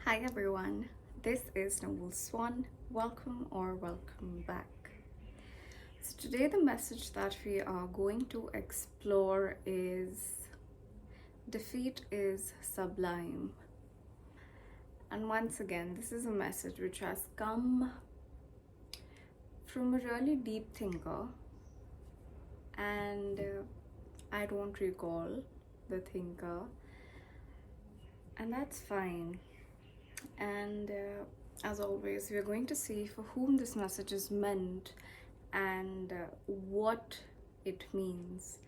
Hi everyone, this is Noble Swan. Welcome or welcome back. So today the message that we are going to explore is defeat is sublime. And once again, this is a message which has come from a really deep thinker, and I don't recall the thinker, and that's fine. And as always, we are going to see for whom this message is meant and what it means.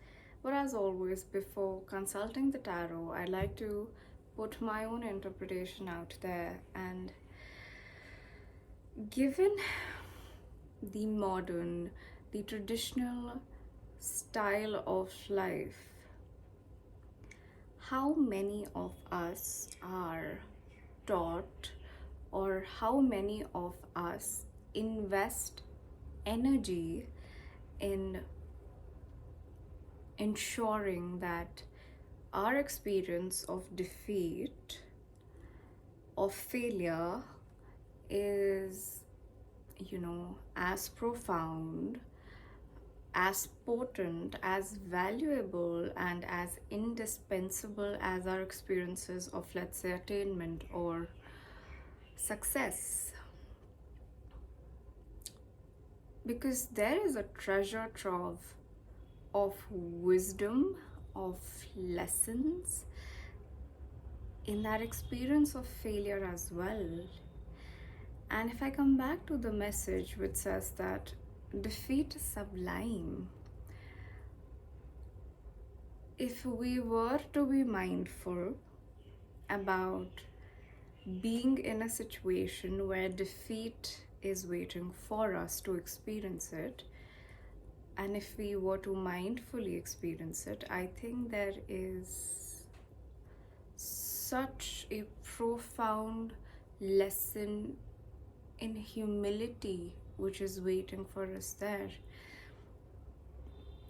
But as always, before consulting the tarot, I like to put my own interpretation out there. And given the traditional style of life, how many of us are taught, or how many of us invest energy in ensuring that our experience of defeat, of failure, is, as profound, as potent, as valuable, and as indispensable as our experiences of, let's say, attainment or success. Because there is a treasure trove of wisdom, of lessons in that experience of failure as well. And if I come back to the message which says that defeat is sublime, if we were to be mindful about being in a situation where defeat is waiting for us to experience it, and if we were to mindfully experience it, I think there is such a profound lesson in humility which is waiting for us there.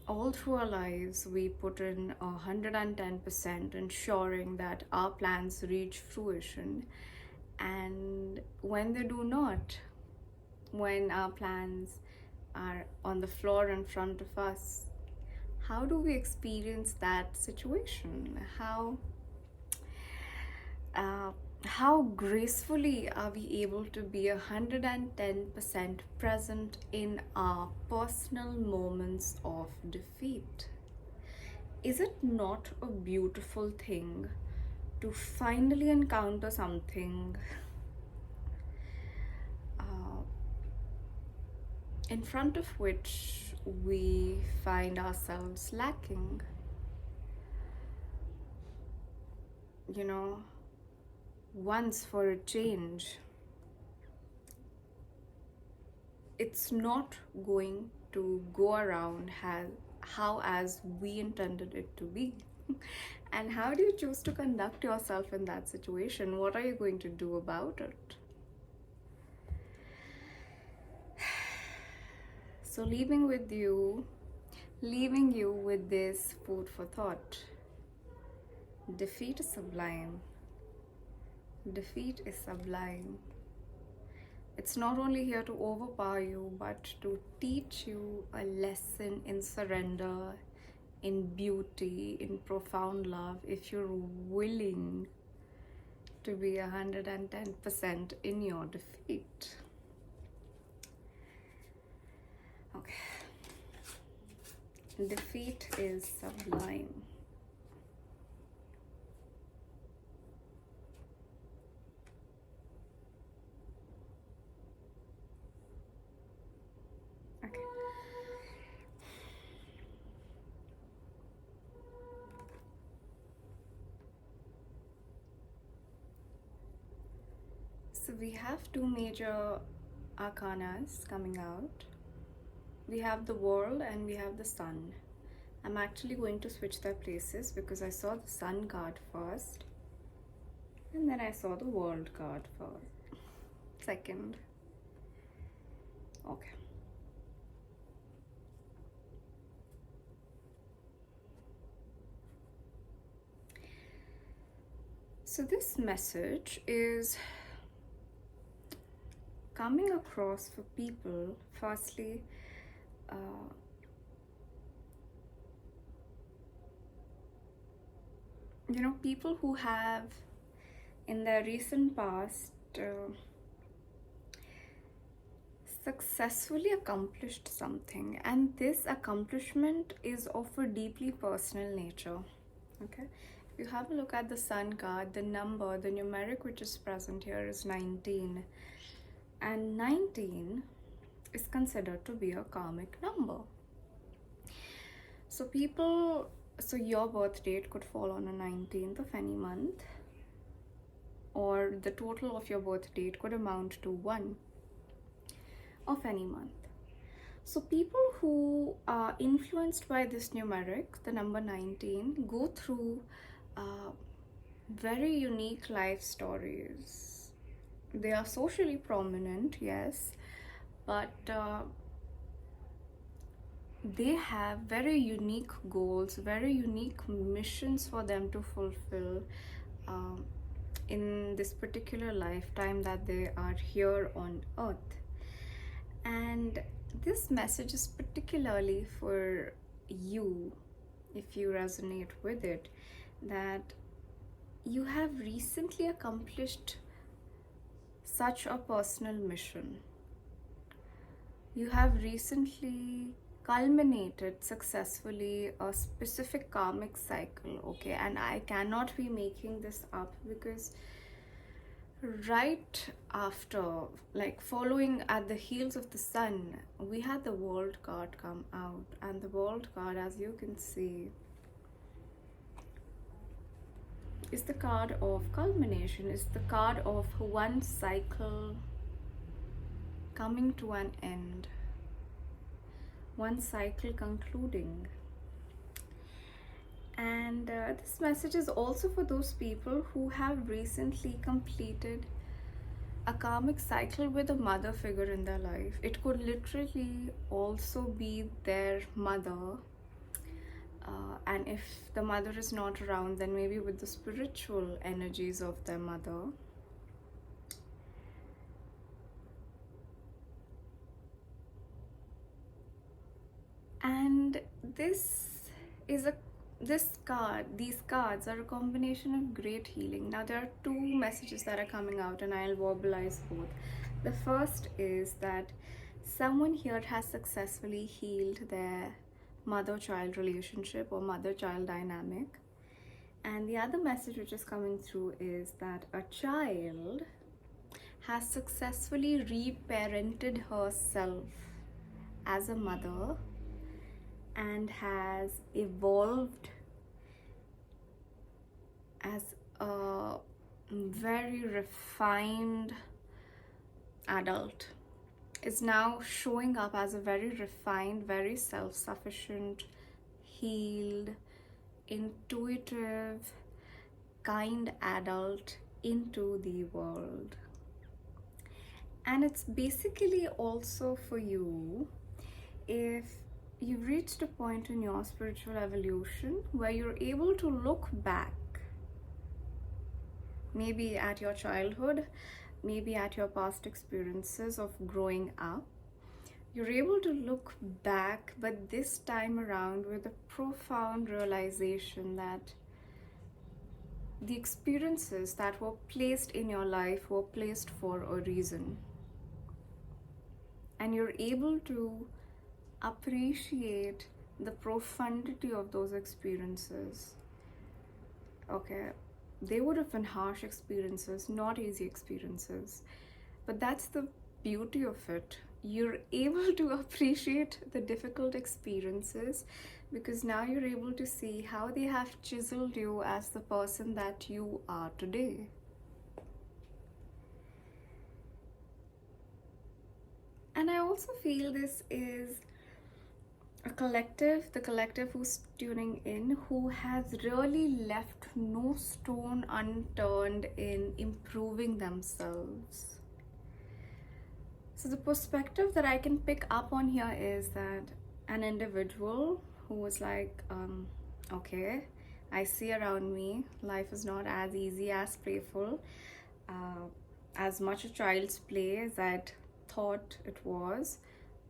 All through our lives, we put in 110%, ensuring that our plans reach fruition. And when they do not, when our plans are on the floor in front of us, how do we experience that situation? How gracefully are we able to be 110% present in our personal moments of defeat? Is it not a beautiful thing to finally encounter something in front of which we find ourselves lacking? Once for a change, it's not going to go around how as we intended it to be. And how do you choose to conduct yourself in that situation? What are you going to do about it? So leaving you with this food for thought. Defeat is sublime. Defeat is sublime. It's not only here to overpower you, but to teach you a lesson in surrender, in beauty, in profound love, if you're willing to be 110% in your defeat. Okay. Defeat is sublime. Okay. So we have two major arcanas coming out. We have the World and we have the Sun. I'm actually going to switch their places because I saw the Sun card first and then I saw the World card first. Second. Okay. So this message is coming across for people, firstly, people who have in their recent past successfully accomplished something, and this accomplishment is of a deeply personal nature. Okay, if you have a look at the Sun card, the number, the numeric which is present here is 19, and 19 is considered to be a karmic number. So your birth date could fall on the 19th of any month, or the total of your birth date could amount to 1 of any month. So people who are influenced by this numeric, the number 19, go through very unique life stories. They are socially prominent, yes, but they have very unique goals, very unique missions for them to fulfill in this particular lifetime that they are here on earth. And this message is particularly for you, if you resonate with it, that you have recently accomplished such a personal mission. You have recently culminated successfully a specific karmic cycle, okay? And I cannot be making this up, because right after, like following at the heels of the Sun, we had the World card come out, and the World card, as you can see, is the card of culmination, is the card of one cycle coming to an end, one cycle concluding. And this message is also for those people who have recently completed a karmic cycle with a mother figure in their life. It could literally also be their mother, and if the mother is not around, then maybe with the spiritual energies of their mother. And these cards are a combination of great healing. Now there are two messages that are coming out, and I'll verbalize both. The first is that someone here has successfully healed their mother-child relationship or mother-child dynamic. And the other message which is coming through is that a child has successfully reparented herself as a mother and has evolved as a very refined adult, is now showing up as a very refined, very self-sufficient, healed, intuitive, kind adult into the world. And it's basically also for you if you've reached a point in your spiritual evolution where you're able to look back, maybe at your childhood, maybe at your past experiences of growing up. You're able to look back, but this time around with a profound realization that the experiences that were placed in your life were placed for a reason. And you're able to appreciate the profundity of those experiences. Okay, they would have been harsh experiences, not easy experiences, but that's the beauty of it. You're able to appreciate the difficult experiences because now you're able to see how they have chiseled you as the person that you are today. And I also feel this is a collective, the collective who's tuning in, who has really left no stone unturned in improving themselves. So the perspective that I can pick up on here is that an individual who was like, okay, I see around me, life is not as easy as playful, uh, as much a child's play as I'd thought it was,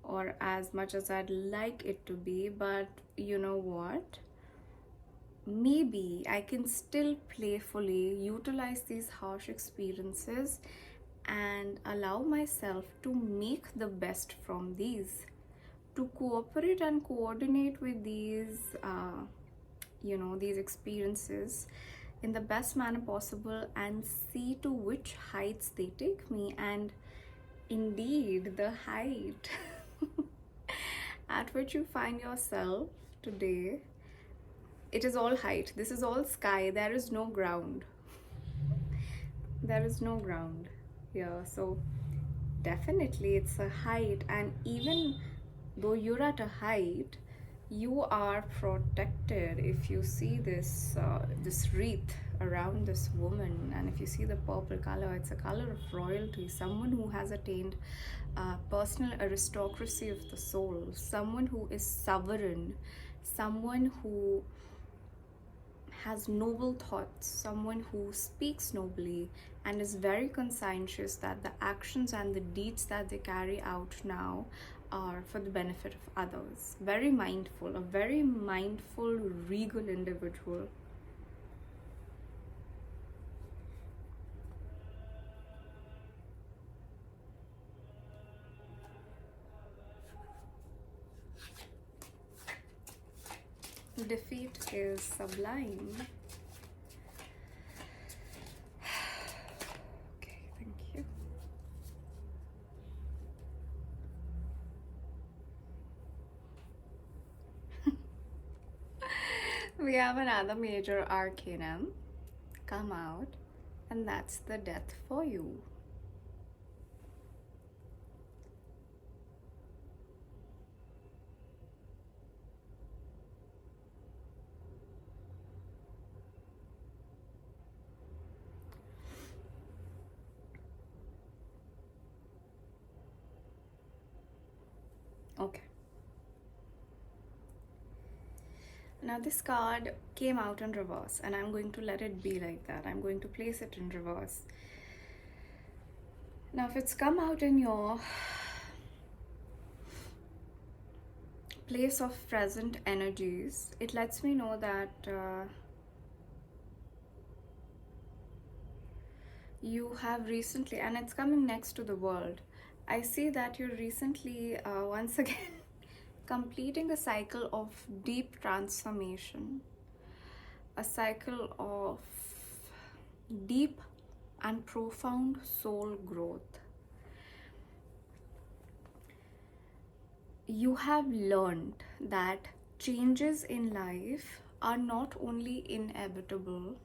or as much as I'd like it to be. But you know what? Maybe I can still playfully utilize these harsh experiences and allow myself to make the best from these, to cooperate and coordinate with these these experiences in the best manner possible, and see to which heights they take me. And indeed, the height at which you find yourself today, it is all height. This is all sky. There is no ground. There is no ground here. So definitely it's a height. And even though you're at a height, you are protected. If you see this this wreath around this woman, and if you see the purple color, it's a color of royalty, someone who has attained personal aristocracy of the soul, someone who is sovereign, someone who has noble thoughts, someone who speaks nobly and is very conscientious that the actions and the deeds that they carry out now are for the benefit of others. Very mindful, a very mindful, regal individual. Defeat is sublime. Okay, thank you. We have another major arcanum come out, and that's the death for you. Okay. Now this card came out in reverse, and I'm going to let it be like that. I'm going to place it in reverse. Now if it's come out in your place of present energies, it lets me know that you have recently, and it's coming next to the world, I see that you're recently once again completing a cycle of deep transformation, a cycle of deep and profound soul growth. You have learned that changes in life are not only inevitable,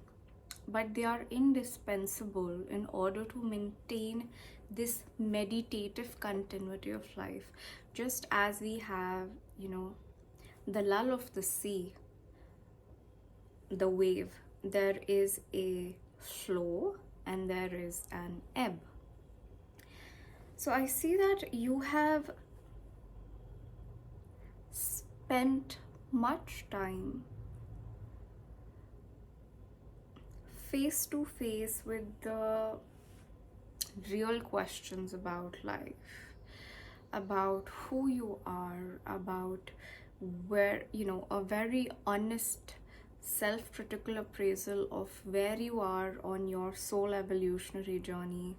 but they are indispensable in order to maintain this meditative continuity of life. Just as we have, the lull of the sea, the wave, there is a flow and there is an ebb. So I see that you have spent much time face to face with the real questions about life, about who you are, about where, a very honest self-critical appraisal of where you are on your soul evolutionary journey.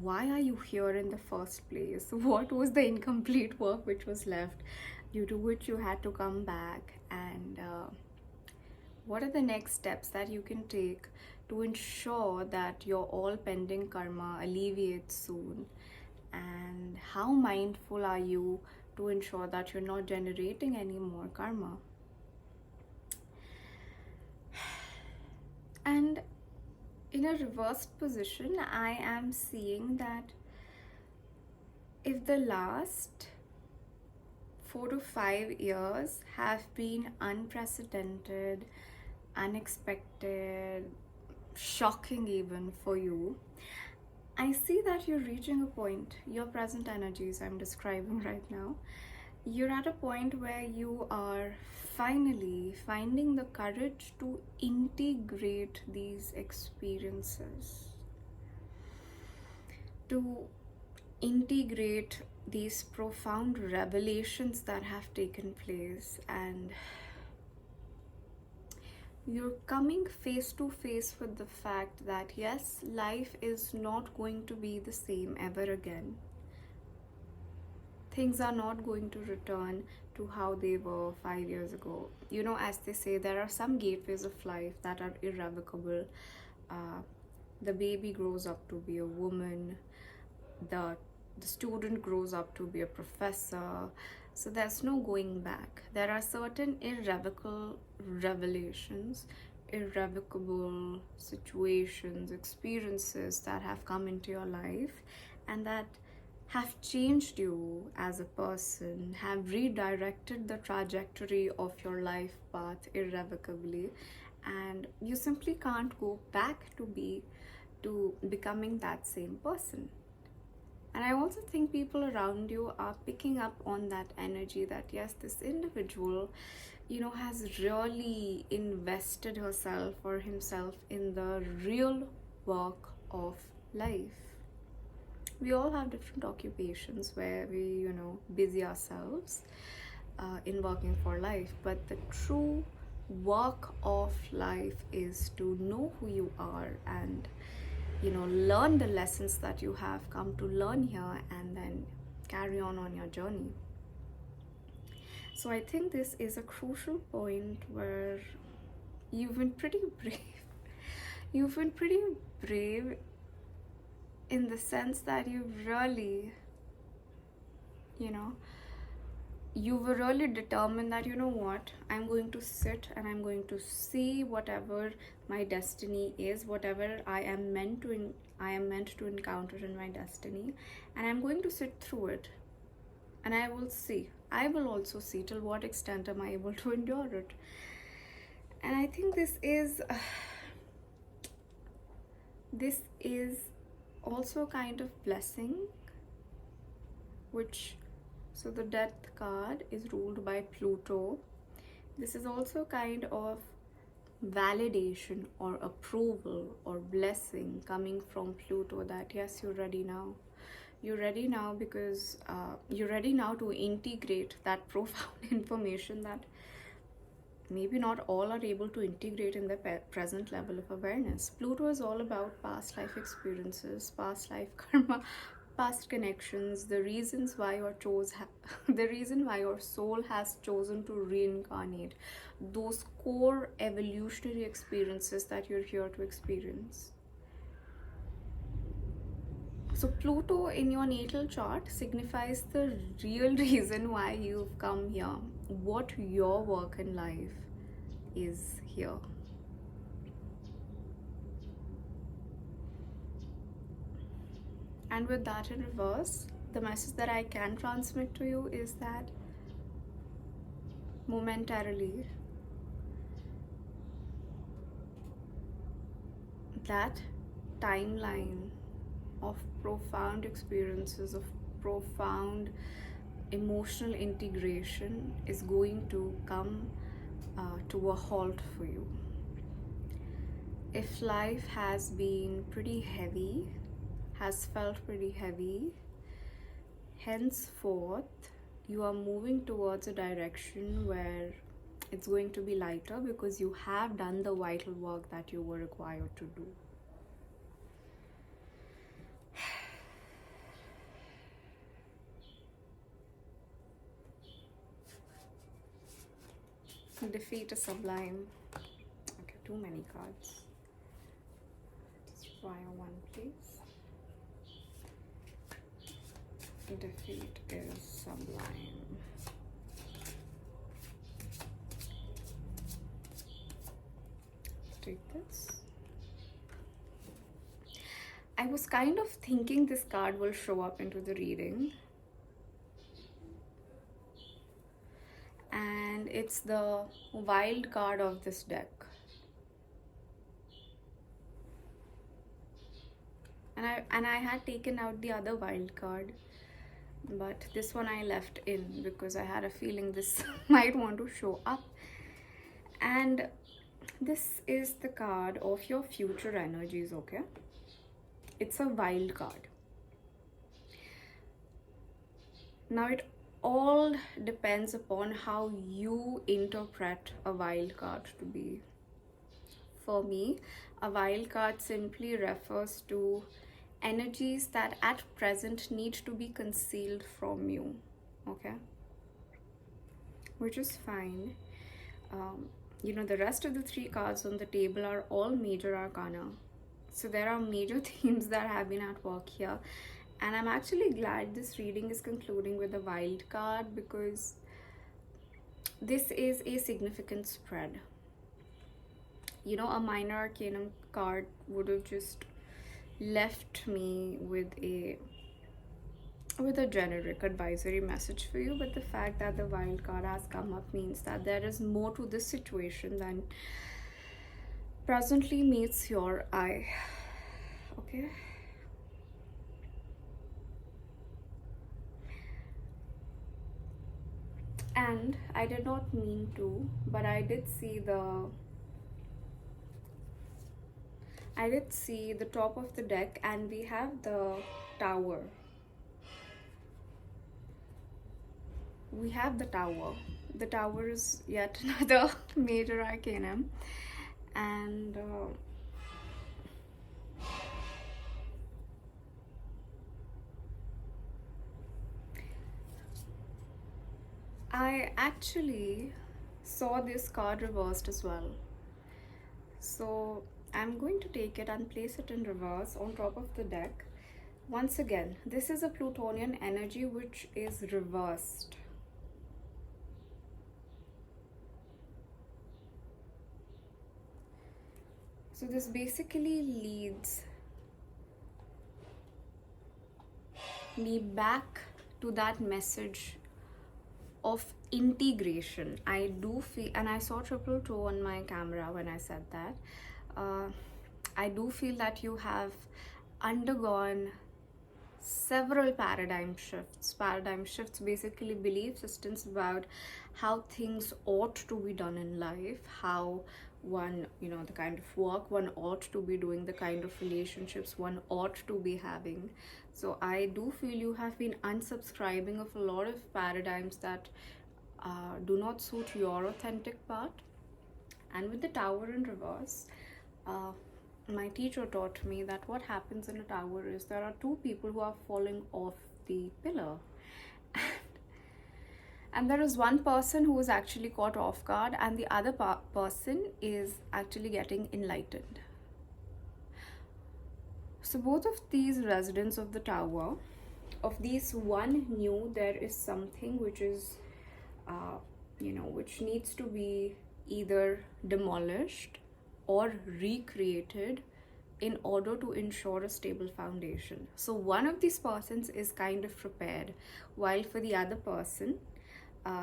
Why are you here in the first place? What was the incomplete work which was left, due to which you had to come back? And what are the next steps that you can take to ensure that your all pending karma alleviates soon? And how mindful are you to ensure that you're not generating any more karma? And in a reversed position, I am seeing that if the last 4 to 5 years have been unprecedented, unexpected, shocking even for you, I see that you're reaching a point, your present energies I'm describing right now, you're at a point where you are finally finding the courage to integrate these experiences, to integrate these profound revelations that have taken place, and you're coming face to face with the fact that yes, life is not going to be the same ever again. Things are not going to return to how they were 5 years ago. You know, as they say, there are some gateways of life that are irrevocable. The baby grows up to be a woman, the student grows up to be a professor, so there's no going back. There are certain irrevocable revelations, irrevocable situations, experiences that have come into your life and that have changed you as a person, have redirected the trajectory of your life path irrevocably, and you simply can't go back to becoming that same person. And I also think people around you are picking up on that energy that yes, this individual, you know, has really invested herself or himself in the real work of life. We all have different occupations where we, you know, busy ourselves in working for life, but the true work of life is to know who you are and, you know, learn the lessons that you have come to learn here and then carry on your journey. So I think this is a crucial point where you've been pretty brave. You've been pretty brave in the sense that you've really, you know, you were really determined that, you know what, I'm going to sit and I'm going to see whatever my destiny is, whatever I am meant to encounter in my destiny, and I'm going to sit through it, and I will also see till what extent am I able to endure it. And I think this is also a kind of blessing, so the death card is ruled by Pluto. This is also kind of validation or approval or blessing coming from Pluto that yes, you're ready now. You're ready now because you're ready now to integrate that profound information that maybe not all are able to integrate in their present level of awareness. Pluto is all about past life experiences, past life karma, past connections, the reasons why the reason why your soul has chosen to reincarnate, those core evolutionary experiences that you're here to experience. So Pluto in your natal chart signifies the real reason why you've come here, what your work in life is here. And with that in reverse, the message that I can transmit to you is that momentarily, that timeline of profound experiences, of profound emotional integration is going to come to a halt for you. If life has been pretty heavy, has felt pretty heavy, henceforth you are moving towards a direction where it's going to be lighter because you have done the vital work that you were required to do. Defeat is sublime. Okay, too many cards. Just fire one, please. Defeat is sublime. Take this. I was kind of thinking this card will show up into the reading. And it's the wild card of this deck. And I had taken out the other wild card, but this one I left in because I had a feeling this might want to show up. And this is the card of your future energies, okay? It's a wild card. Now, it all depends upon how you interpret a wild card to be. For me, a wild card simply refers to energies that at present need to be concealed from you, okay? Which is fine. The rest of the three cards on the table are all major arcana. So there are major themes that have been at work here. And I'm actually glad this reading is concluding with a wild card, because this is a significant spread. A minor arcanum card would have just left me with a generic advisory message for you, but the fact that the wild card has come up means that there is more to this situation than presently meets your eye. Okay. And I did not mean to, but I did see the top of the deck, and we have the Tower. We have the Tower. The Tower is yet another major arcanum, and I actually saw this card reversed as well. So I'm going to take it and place it in reverse on top of the deck. Once again, this is a Plutonian energy which is reversed. So this basically leads me back to that message of integration. I do feel, and I saw triple two on my camera when I said that, I do feel that you have undergone several paradigm shifts. Paradigm shifts basically belief systems about how things ought to be done in life, how one, the kind of work one ought to be doing, the kind of relationships one ought to be having. So I do feel you have been unsubscribing of a lot of paradigms that do not suit your authentic path. And with the Tower in reverse, my teacher taught me that what happens in a tower is there are two people who are falling off the pillar. And there is one person who is actually caught off guard, and the other person is actually getting enlightened. So both of these residents of the tower, of these, one knew there is something which is, which needs to be either demolished or recreated in order to ensure a stable foundation. So one of these persons is kind of prepared, while for the other person,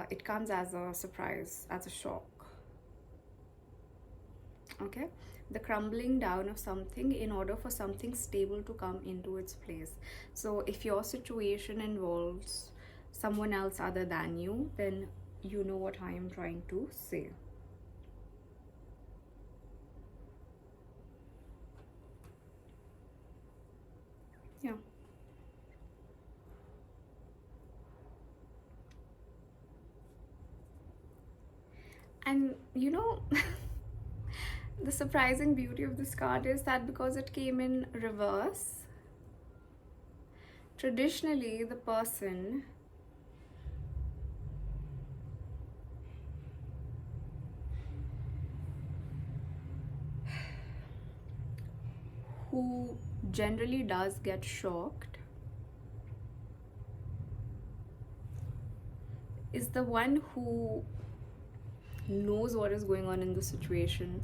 it comes as a surprise, as a shock. Okay, the crumbling down of something in order for something stable to come into its place. So if your situation involves someone else other than you, then you know what I am trying to say. Yeah. And the surprising beauty of this card is that because it came in reverse, traditionally the person who generally does get shocked is the one who knows what is going on in the situation,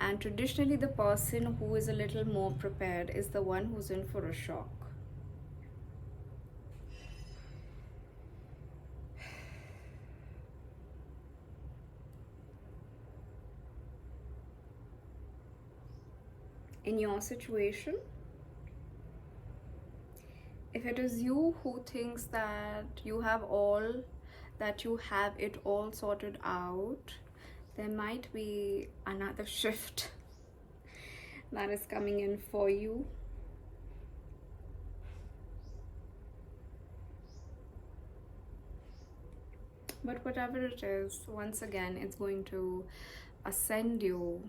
and traditionally the person who is a little more prepared is the one who's in for a shock. In your situation, If it is you who thinks that you have it all sorted out, there might be another shift that is coming in for you. But whatever it is, once again, it's going to ascend you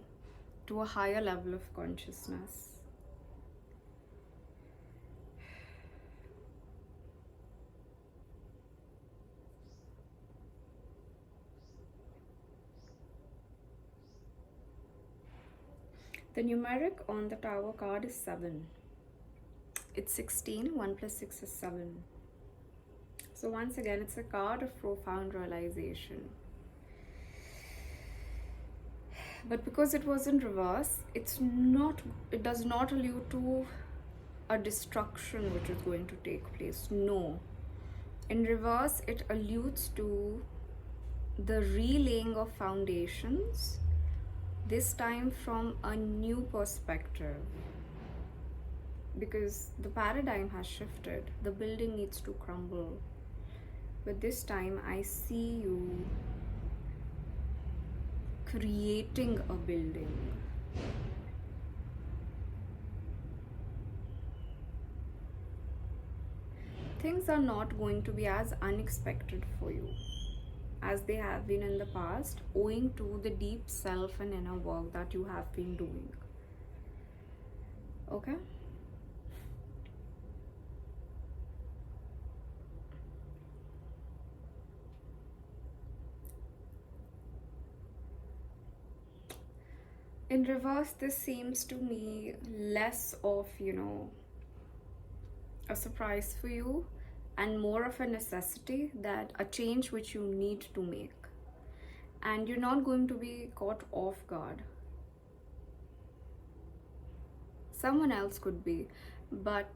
to a higher level of consciousness. The numeric on the Tower card is 7. It's 16. 1 plus 6 is 7. So once again, it's a card of profound realization. But because it was in reverse, it does not allude to a destruction which is going to take place. No. In reverse, it alludes to the relaying of foundations, this time from a new perspective. Because the paradigm has shifted, the building needs to crumble. But this time I see you creating a building. Things are not going to be as unexpected for you as they have been in the past, owing to the deep self and inner work that you have been doing. Okay? In reverse, this seems to me less of, a surprise for you and more of a necessity, that a change which you need to make. And you're not going to be caught off guard. Someone else could be, but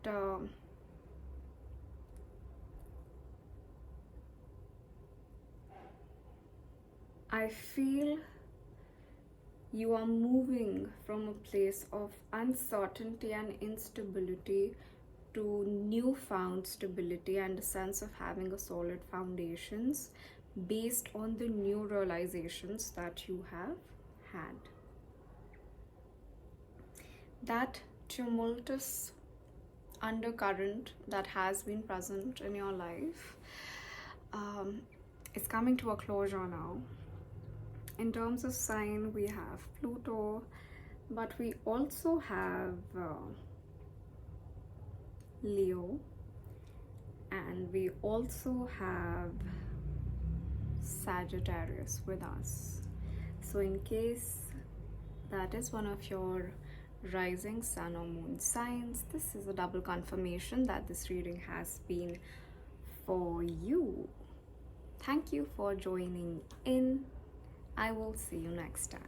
I feel you are moving from a place of uncertainty and instability to newfound stability and a sense of having a solid foundations based on the new realizations that you have had. That tumultuous undercurrent that has been present in your life is coming to a closure now. In terms of sign, we have Pluto, but we also have Leo, and we also have Sagittarius with us. So in case that is one of your rising sun or moon signs, this is a double confirmation that this reading has been for you. Thank you for joining in. I will see you next time.